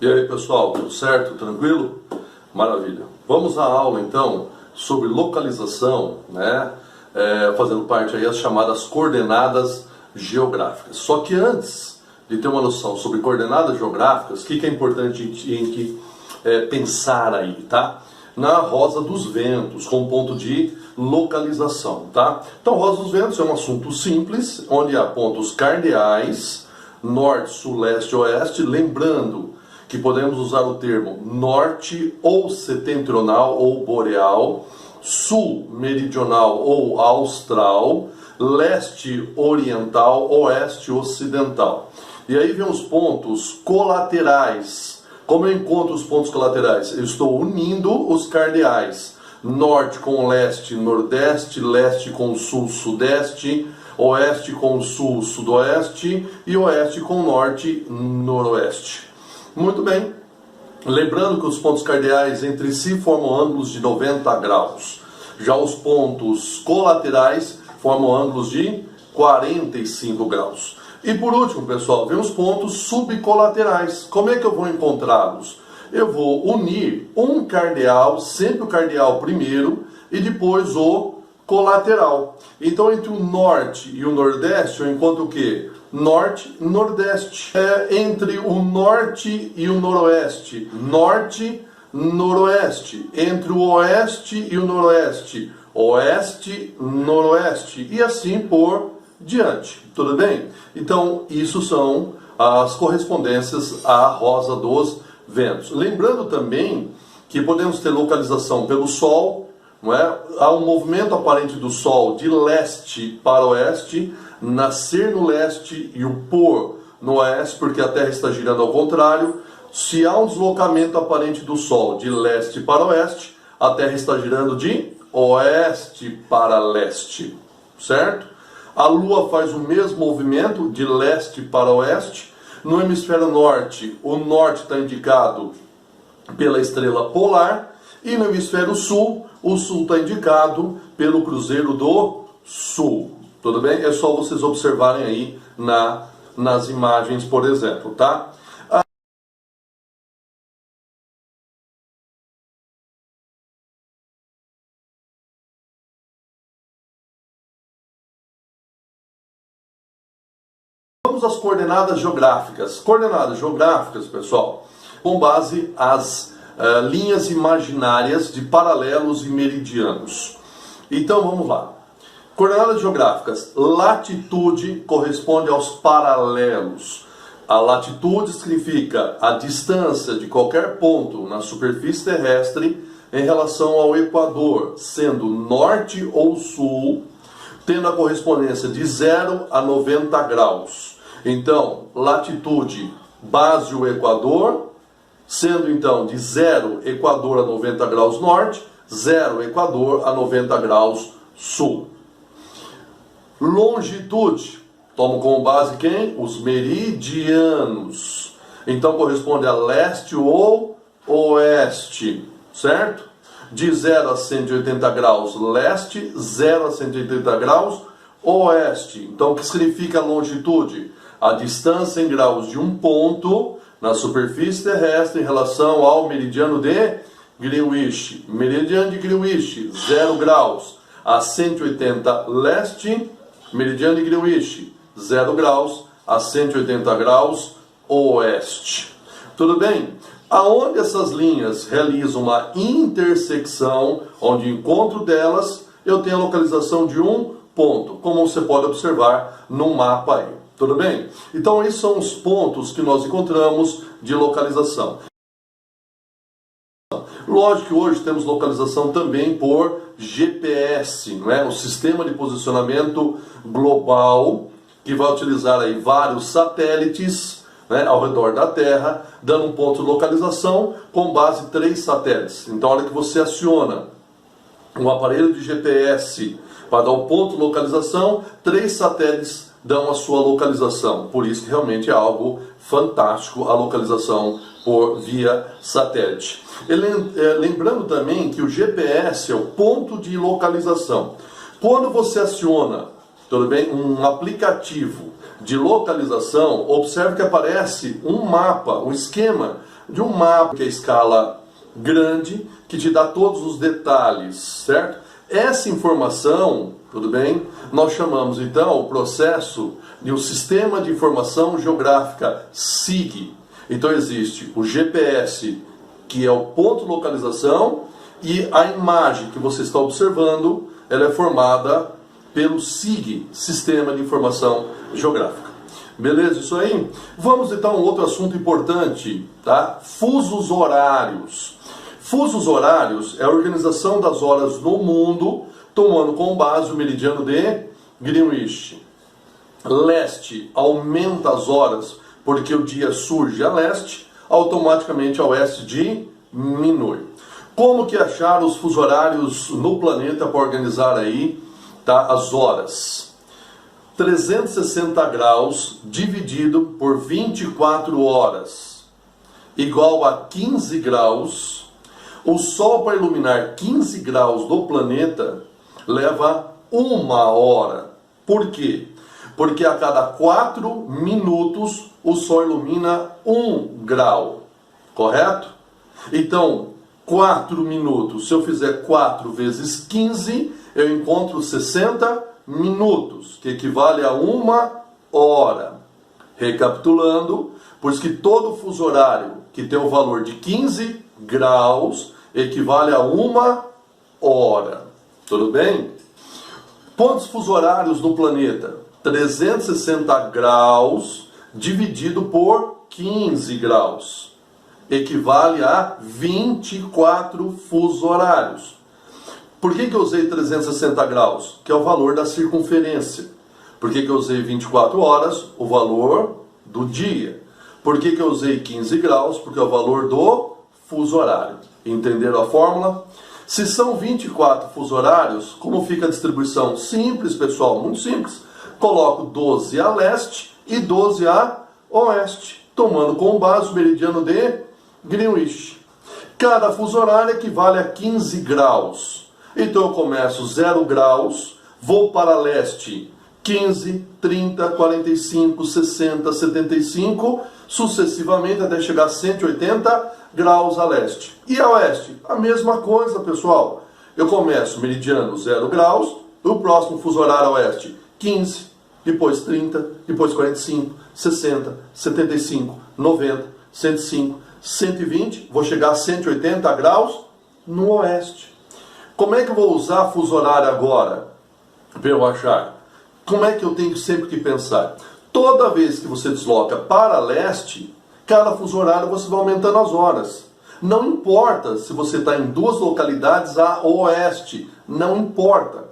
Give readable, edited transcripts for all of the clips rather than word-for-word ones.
E aí pessoal, tudo certo? Tranquilo? Maravilha. Vamos à aula então sobre localização, né? Fazendo parte aí das chamadas coordenadas geográficas. Só que antes de ter uma noção sobre coordenadas geográficas, o que é importante a gente pensar aí, tá? Na rosa dos ventos, com ponto de localização, tá? Então, rosa dos ventos é um assunto simples, onde há pontos cardeais, norte, sul, leste, oeste, lembrando que podemos usar o termo norte ou setentrional ou boreal, sul meridional ou austral, leste oriental, oeste ocidental. E aí vem os pontos colaterais. Como eu encontro os pontos colaterais? Eu estou unindo os cardeais. Norte com leste, nordeste, leste com sul, sudeste, oeste com sul, sudoeste e oeste com norte, noroeste. Muito bem. Lembrando que os pontos cardeais entre si formam ângulos de 90 graus. Já os pontos colaterais formam ângulos de 45 graus. E por último, pessoal, vem os pontos subcolaterais. Como é que eu vou encontrá-los? Eu vou unir um cardeal, sempre o cardeal primeiro, e depois o colateral. Então, entre o norte e o nordeste, eu encontro o quê? Norte e nordeste. Entre o norte e o noroeste, norte, noroeste. Entre o oeste e o noroeste, oeste, noroeste. E assim por diante. Tudo bem? Então, isso são as correspondências à rosa dos ventos. Lembrando também que podemos ter localização pelo Sol, não é? Há um movimento aparente do Sol de leste para oeste, nascer no leste e o pôr no oeste, porque a Terra está girando ao contrário. Se há um deslocamento aparente do Sol de leste para oeste, a Terra está girando de oeste para leste, certo? A Lua faz o mesmo movimento de leste para oeste. No hemisfério norte, o norte está indicado pela estrela polar, e no hemisfério sul, o sul está indicado pelo cruzeiro do sul. Tudo bem? É só vocês observarem aí nas imagens, por exemplo, tá? Vamos às coordenadas geográficas. Coordenadas geográficas, pessoal, com base às linhas imaginárias de paralelos e meridianos. Então vamos lá. Coordenadas geográficas. Latitude corresponde aos paralelos. A latitude significa a distância de qualquer ponto na superfície terrestre em relação ao Equador, sendo norte ou sul, tendo a correspondência de 0 a 90 graus. Então, latitude, base o Equador, sendo então de 0 Equador a 90 graus norte, 0 Equador a 90 graus sul. Longitude, tomo como base quem? Os meridianos. Então corresponde a leste ou oeste, certo? De 0 a 180 graus leste, 0 a 180 graus oeste. Então o que significa longitude? A distância em graus de um ponto na superfície terrestre em relação ao meridiano de Greenwich. Meridiano de Greenwich, 0 graus a 180 leste, meridiano de Greenwich, 0 graus a 180 graus oeste. Tudo bem? Aonde essas linhas realizam uma intersecção, onde o encontro delas, eu tenho a localização de um ponto, como você pode observar no mapa aí. Tudo bem? Então, esses são os pontos que nós encontramos de localização. Lógico que hoje temos localização também por GPS, não é? O Sistema de Posicionamento Global, que vai utilizar aí vários satélites, né, ao redor da Terra, dando um ponto de localização com base em 3 satélites. Então, a hora que você aciona um aparelho de GPS para dar o ponto de localização, 3 satélites dão a sua localização. Por isso que realmente é algo fantástico a localização por via satélite. Lembrando também que o GPS é o ponto de localização. Quando você aciona, tudo bem, um aplicativo de localização, observe que aparece um mapa, um esquema de um mapa, que é a escala grande, que te dá todos os detalhes, certo? Essa informação, tudo bem? Nós chamamos então o processo de um Sistema de Informação Geográfica, SIG. Então existe o GPS, que é o ponto de localização, e a imagem que você está observando, ela é formada pelo SIG, Sistema de Informação Geográfica. Beleza, isso aí? Vamos então a um outro assunto importante, tá? Fusos horários. Fusos horários é a organização das horas no mundo, tomando como base o meridiano de Greenwich. Leste aumenta as horas porque o dia surge a leste, automaticamente a oeste diminui. Como que achar os fusos horários no planeta para organizar aí, tá, as horas? 360 graus dividido por 24 horas, igual a 15 graus. O Sol, para iluminar 15 graus do planeta, leva 1 hora. Por quê? Porque a cada 4 minutos o Sol ilumina 1 grau. Correto? Então, 4 minutos, se eu fizer 4 vezes 15, eu encontro 60 minutos, que equivale a 1 hora. Recapitulando, por isso que todo fuso horário que tem o valor de 15 graus equivale a 1 hora. Tudo bem? Quantos fuso horários no planeta? 360 graus dividido por 15 graus. Equivale a 24 fuso horários. Por que eu usei 360 graus? Que é o valor da circunferência. Por que eu usei 24 horas? O valor do dia. Por que eu usei 15 graus? Porque é o valor do fuso horário. Entenderam a fórmula? Se são 24 fuso horários, como fica a distribuição? Simples, pessoal, muito simples. Coloco 12 a leste e 12 a oeste, tomando como base o meridiano de Greenwich. Cada fuso horário equivale a 15 graus. Então eu começo 0 graus, vou para leste 15, 30, 45, 60, 75, sucessivamente até chegar a 180 graus a leste. E a oeste? A mesma coisa, pessoal. Eu começo meridiano 0 graus, o próximo fuso horário a oeste 15, depois 30, depois 45, 60, 75, 90, 105, 120, vou chegar a 180 graus no oeste. Como é que eu vou usar fuso horário agora para eu achar? Como é que eu tenho sempre que pensar? Toda vez que você desloca para leste, cada fuso horário você vai aumentando as horas. Não importa se você está em 2 localidades a oeste, não importa.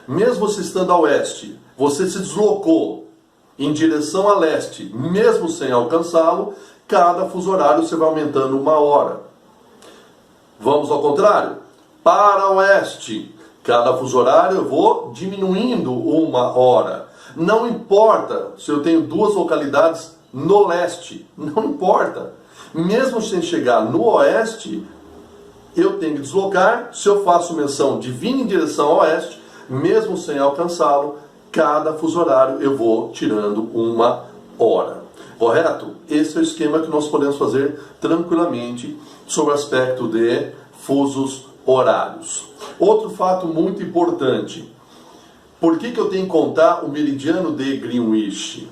Mesmo você estando a oeste, você se deslocou em direção a leste, mesmo sem alcançá-lo, cada fuso horário você vai aumentando 1 hora. Vamos ao contrário? Para oeste, cada fuso horário eu vou diminuindo 1 hora. Não importa se eu tenho 2 localidades no leste, não importa. Mesmo sem chegar no oeste, eu tenho que deslocar. Se eu faço menção de vir em direção ao oeste, mesmo sem alcançá-lo, cada fuso horário eu vou tirando 1 hora. Correto? Esse é o esquema que nós podemos fazer tranquilamente sobre o aspecto de fusos horários. Outro fato muito importante. Por que eu tenho que contar o meridiano de Greenwich?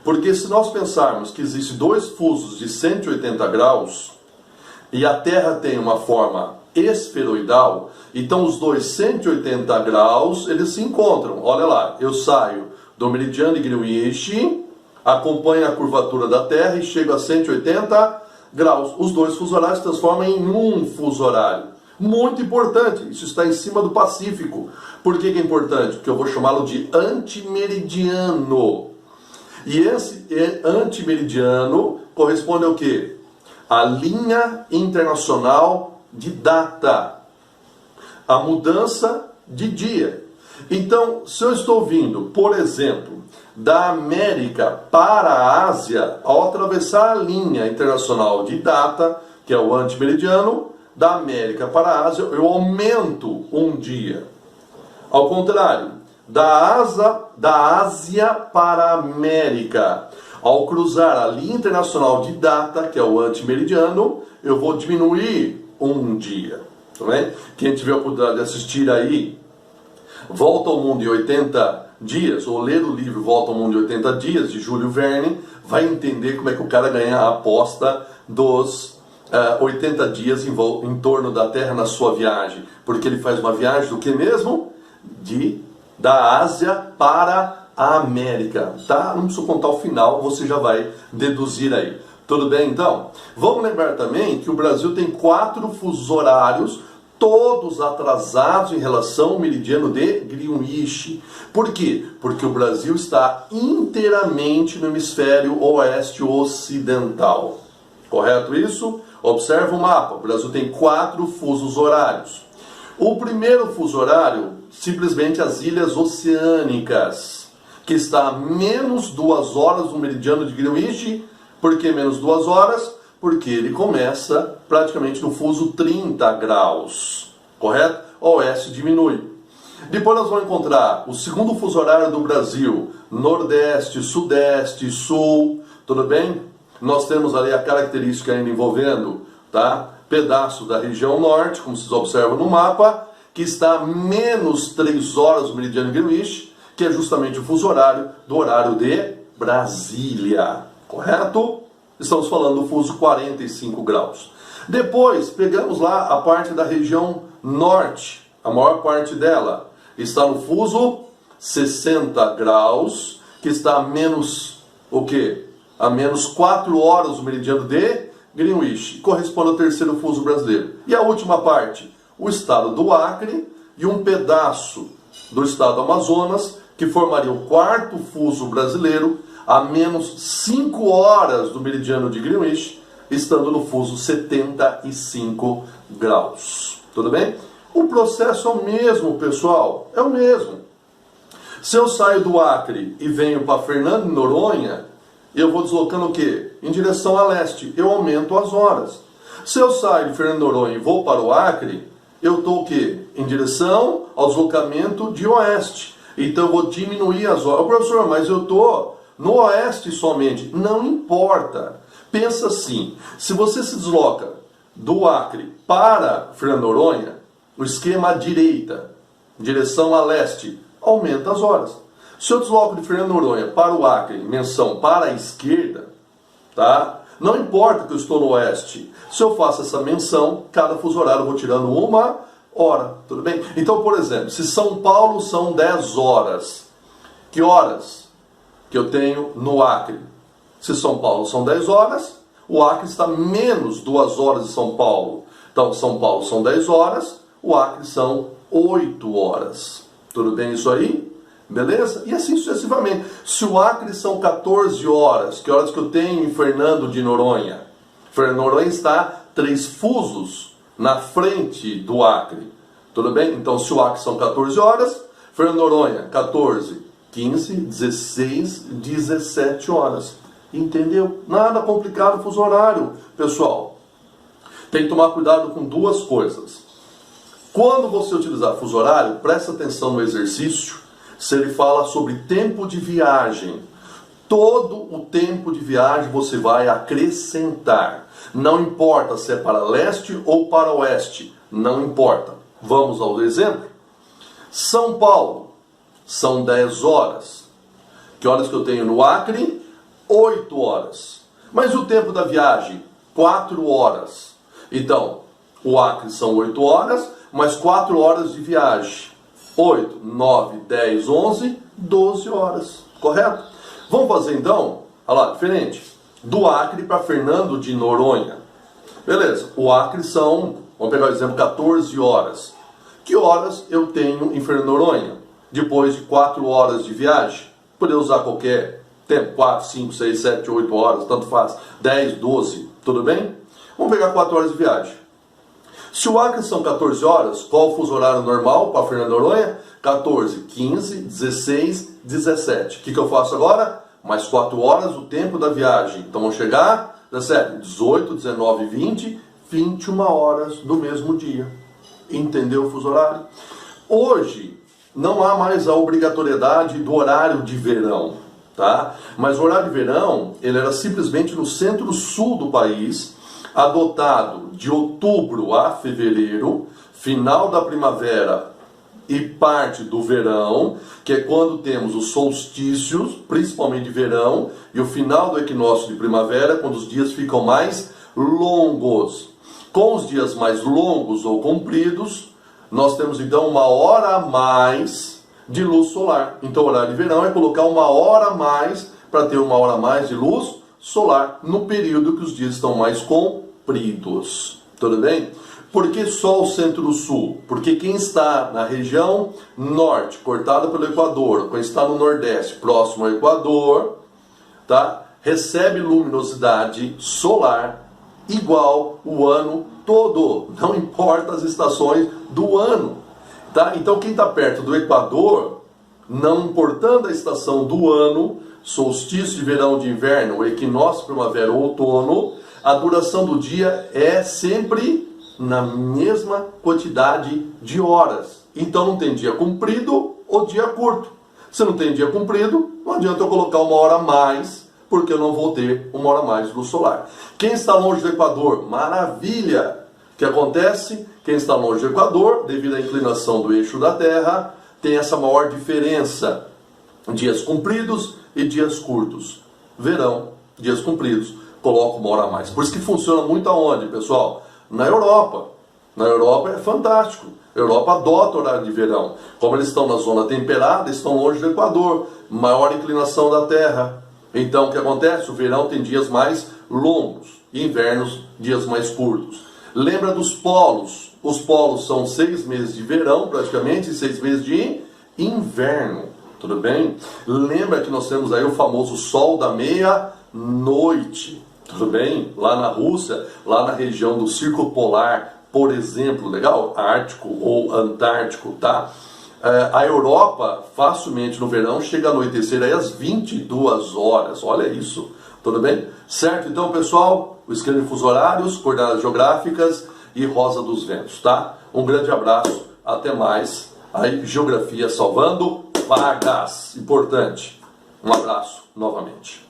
Porque se nós pensarmos que existem 2 fusos de 180 graus e a Terra tem uma forma esferoidal, então os dois 180 graus, eles se encontram. Olha lá, eu saio do meridiano de Greenwich, acompanho a curvatura da Terra e chego a 180 graus. Os 2 fusos horários se transformam em um fuso horário. Muito importante, isso está em cima do Pacífico. Por que é importante? Porque eu vou chamá-lo de antimeridiano. E esse antimeridiano corresponde ao quê? A linha internacional de data. A mudança de dia. Então, se eu estou vindo, por exemplo, da América para a Ásia, ao atravessar a linha internacional de data, que é o antimeridiano, da América para a Ásia, eu aumento um dia. Ao contrário, da Ásia para a América, Ao cruzar a linha internacional de data, que é o antimeridiano, eu vou diminuir um dia. Tá bem? Quem tiver a oportunidade de assistir aí, Volta ao Mundo em 80 Dias, ou ler o livro Volta ao Mundo em 80 Dias, de Júlio Verne, vai entender como é que o cara ganha a aposta dos 80 dias em torno da Terra na sua viagem. Porque ele faz uma viagem do que mesmo? Da Ásia para a América. Tá? Não preciso contar o final, você já vai deduzir aí. Tudo bem, então? Vamos lembrar também que o Brasil tem 4 fusos horários, todos atrasados em relação ao meridiano de Greenwich. Por quê? Porque o Brasil está inteiramente no hemisfério oeste ocidental. Correto isso? Observa o mapa. O Brasil tem 4 fusos horários. O primeiro fuso horário, simplesmente as ilhas oceânicas, que está a menos 2 horas do meridiano de Greenwich. Por que menos 2 horas? Porque ele começa praticamente no fuso 30 graus, correto? O oeste diminui. Depois nós vamos encontrar o segundo fuso horário do Brasil, Nordeste, Sudeste, Sul, tudo bem? Nós temos ali a característica ainda envolvendo, tá? Pedaço da região norte, como vocês observam no mapa, que está a menos 3 horas do meridiano de Greenwich, que é justamente o fuso horário do horário de Brasília, correto? Estamos falando do fuso 45 graus. Depois, pegamos lá a parte da região norte. A maior parte dela está no fuso 60 graus, que está a menos, o quê? A menos 4 horas do meridiano de Greenwich. Corresponde ao terceiro fuso brasileiro. E a última parte, o estado do Acre e um pedaço do estado do Amazonas, que formaria o quarto fuso brasileiro, a menos 5 horas do meridiano de Greenwich, estando no fuso 75 graus. Tudo bem? O processo é o mesmo, pessoal. É o mesmo. Se eu saio do Acre e venho para Fernando de Noronha, eu vou deslocando o quê? Em direção a leste. Eu aumento as horas. Se eu saio de Fernando de Noronha e vou para o Acre, eu estou o quê? Em direção ao deslocamento de oeste. Então eu vou diminuir as horas. Professor, mas eu estou no oeste somente. Não importa. Pensa assim, se você se desloca do Acre para Fernando de Noronha, o esquema à direita, em direção a leste, aumenta as horas. Se eu desloco de Fernando de Noronha para o Acre, menção para a esquerda, tá? Não importa que eu estou no oeste. Se eu faço essa menção, cada fuso horário eu vou tirando 1 hora, tudo bem? Então, por exemplo, se São Paulo são 10 horas, que horas que eu tenho no Acre? Se São Paulo são 10 horas, o Acre está menos 2 horas de São Paulo. Então, São Paulo são 10 horas, o Acre são 8 horas. Tudo bem isso aí? Beleza? E assim sucessivamente. Se o Acre são 14 horas, que horas que eu tenho em Fernando de Noronha? Fernando de Noronha está 3 fusos na frente do Acre. Tudo bem? Então, se o Acre são 14 horas, Fernando de Noronha, 14, 15, 16, 17 horas. Entendeu? Nada complicado o fuso horário, pessoal. Tem que tomar cuidado com 2 coisas. Quando você utilizar fuso horário, presta atenção no exercício, se ele fala sobre tempo de viagem. Todo o tempo de viagem você vai acrescentar. Não importa se é para leste ou para oeste. Não importa. Vamos ao exemplo. São Paulo são 10 horas. Que horas que eu tenho no Acre? 8 horas. Mas o tempo da viagem? 4 horas. Então, o Acre são 8 horas, mais 4 horas de viagem. 8, 9, 10, 11, 12 horas. Correto? Vamos fazer então, olha lá, diferente. Do Acre para Fernando de Noronha. Beleza, o Acre são, vamos pegar o exemplo, 14 horas. Que horas eu tenho em Fernando de Noronha? Depois de 4 horas de viagem? Poder usar qualquer tempo, 4, 5, 6, 7, 8 horas, tanto faz. 10, 12, tudo bem? Vamos pegar 4 horas de viagem. Se o Acre são 14 horas, qual o fuso horário normal para Fernando de Noronha? 14, 15, 16, 17. O que eu faço agora? Mais 4 horas, o tempo da viagem. Então vão chegar 17, 18, 19, 20, 21 horas do mesmo dia. Entendeu o fuso horário? Hoje, não há mais a obrigatoriedade do horário de verão. tá? Mas o horário de verão, ele era simplesmente no centro-sul do país, adotado de outubro a fevereiro, final da primavera e parte do verão, que é quando temos os solstícios, principalmente de verão, e o final do equinócio de primavera, quando os dias ficam mais longos. Com os dias mais longos ou compridos, nós temos então 1 hora a mais de luz solar. Então o horário de verão é colocar 1 hora a mais para ter 1 hora a mais de luz solar no período que os dias estão mais compridos. Tudo bem? Por que só o centro-sul? Porque quem está na região norte, cortada pelo Equador, quem está no nordeste, próximo ao Equador, tá? Recebe luminosidade solar igual o ano todo. Não importa as estações do ano. Tá? Então quem está perto do Equador, não importando a estação do ano, solstício de verão, de inverno, equinócio, primavera ou outono, a duração do dia é sempre na mesma quantidade de horas. Então não tem dia comprido ou dia curto. Se não tem dia comprido, não adianta eu colocar 1 hora a mais, porque eu não vou ter 1 hora a mais de luz solar. Quem está longe do Equador, maravilha! O que acontece? Quem está longe do Equador, devido à inclinação do eixo da Terra, tem essa maior diferença. Dias compridos e dias curtos. Verão, dias compridos, coloco 1 hora a mais. Por isso que funciona muito aonde, pessoal? Na Europa. Na Europa é fantástico. A Europa adota o horário de verão. Como eles estão na zona temperada, estão longe do Equador. Maior inclinação da Terra. Então o que acontece? O verão tem dias mais longos. E invernos, dias mais curtos. Lembra dos polos? Os polos são 6 meses de verão, praticamente, e 6 meses de inverno. Tudo bem? Lembra que nós temos aí o famoso sol da meia-noite. Tudo bem? Lá na Rússia, lá na região do Círculo Polar, por exemplo, legal? Ártico ou Antártico, tá? A Europa, facilmente no verão, chega a anoitecer aí às 22 horas. Olha isso. Tudo bem? Certo? Então, pessoal, o esquema de fuso horários, coordenadas geográficas e rosa dos ventos, tá? Um grande abraço, até mais. Aí, geografia salvando vagas. Importante. Um abraço novamente.